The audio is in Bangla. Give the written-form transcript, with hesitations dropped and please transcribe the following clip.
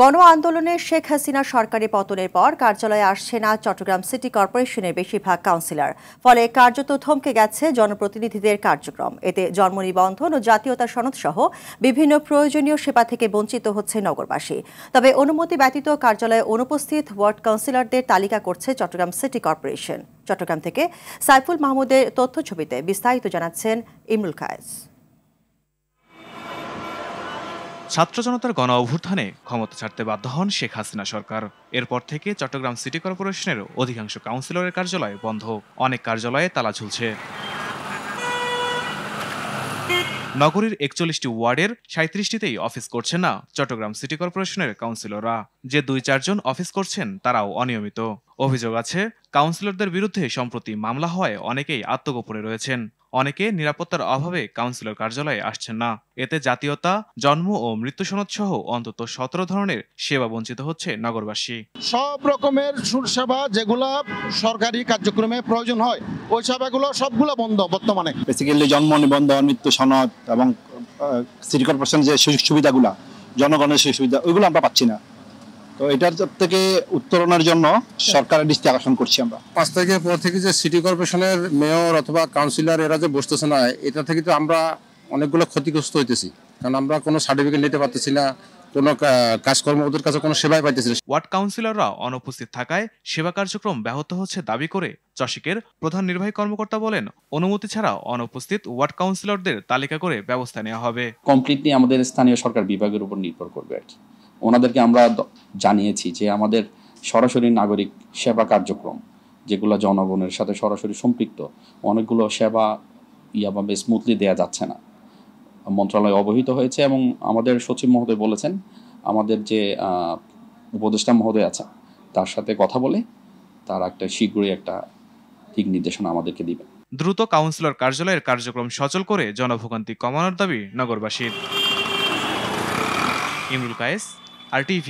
গণ আন্দোলনে শেখ হাসিনা সরকারের পতনের পর কার্যালয়ে আসছে না চট্টগ্রাম সিটি কর্পোরেশনের বেশিরভাগ কাউন্সিলর। ফলে কার্যত থমকে গেছে জনপ্রতিনিধিদের কার্যক্রম। এতে জন্ম নিবন্ধন ও জাতীয়তা সনদ সহ বিভিন্ন প্রয়োজনীয় সেবা থেকে বঞ্চিত হচ্ছে নগরবাসী। তবে অনুমতি ব্যতীত কার্যালয়ে অনুপস্থিত ওয়ার্ড কাউন্সিলরদের তালিকা করছে চট্টগ্রাম সিটি কর্পোরেশন। চট্টগ্রাম থেকে সাইফুল মাহমুদের তথ্যছবিতে বিস্তারিত জানাচ্ছেন ইমরুল কায়েস। ছাত্র জনতার গণ অভ্যুত্থানে ক্ষমতা ছাড়তে বাধ্য হন শেখ হাসিনা সরকার। এরপর থেকে চট্টগ্রাম সিটি কর্পোরেশনের অধিকাংশ কাউন্সিলরের কার্যালয় বন্ধ, অনেক কার্যালয়ে তালা ঝুলছে। নগরীর ৪১টি ওয়ার্ডের ৩৭টিতেই অফিস করছে না চট্টগ্রাম সিটি কর্পোরেশনের কাউন্সিলররা। যে ২-৪ জন অফিস করছেন তারাও অনিয়মিত। অভিযোগ আছে, কাউন্সিলরদের বিরুদ্ধে সম্প্রতি মামলা হওয়ায় অনেকেই আত্মগোপনে রয়েছেন। অনেকে নিরাপত্তার অভাবে কাউন্সিলর কার্যালয়ে আসছেন না। এতে জাতীয়তা, জন্ম ও মৃত্যু সনদ সহ অন্তত ১৭ ধরনের সেবা বঞ্চিত হচ্ছে নগরবাসী। সব রকমের সেবা যেগুলা সরকারি কার্যক্রমে প্রয়োজন হয় ওই সেবাগুলো সবগুলো বন্ধ বর্তমানে। বেসিক্যালি জন্ম নিবন্ধন, মৃত্যু সনদ এবং সিটি কর্পোরেশনের যে সুযোগ সুবিধাগুলো, জনগণের সুযোগ সুবিধা, ওইগুলো আমরা পাচ্ছি না। তো এটার থেকে উত্তরণের জন্য সরকারের দৃষ্টি আকর্ষণ করছি আমরা। ৫ তারিখের পর থেকে যে সিটি কর্পোরেশনের মেয়র অথবা কাউন্সিলর এরা যে বসতেছে না, এটা থেকে তো আমরা অনেকগুলো ক্ষতিগ্রস্ত হইতেছি। কারণ আমরা কোনো সার্টিফিকেট নিতে পারতেছি না, কোনো কাজকর্ম ওদের কাছে কোনো সেবাই পাইতেছি না। ওয়ার্ড কাউন্সিলররা অনুপস্থিত থাকায় সেবা কার্যক্রম ব্যাহত হচ্ছে দাবি করে চসিকের প্রধান নির্বাহী কর্মকর্তা বলেন, অনুমতি ছাড়া অনুপস্থিত ওয়ার্ড কাউন্সিলরদের তালিকা করে ব্যবস্থা নেওয়া হবে। কমপ্লিটলি আমাদের স্থানীয় সরকার বিভাগের উপর নির্ভর করবে। ওনাদেরকে আমরা জানিয়েছি যে আমাদের সরাসরি নাগরিক সেবা কার্যক্রম যেগুলো জনগণের সাথে সরাসরি সম্পৃক্ত, অনেকগুলো সেবা ইয়াভাবে স্মুথলি দেয়া যাচ্ছে না। মন্ত্রণালয় অবহিত হয়েছে এবং আমাদের সচিব মহোদয় বলেছেন আমাদের যে উপদেষ্টা মহোদয় আছে তার সাথে কথা বলে তার শীঘ্রই একটা দিক নির্দেশনা আমাদেরকে দিবেন। দ্রুত কাউন্সিলর কার্যালয়ের কার্যক্রম সচল করে জনভোগান্তি কমানোর দাবি নগরবাসীর। ইমরুল কায়েস, RTV।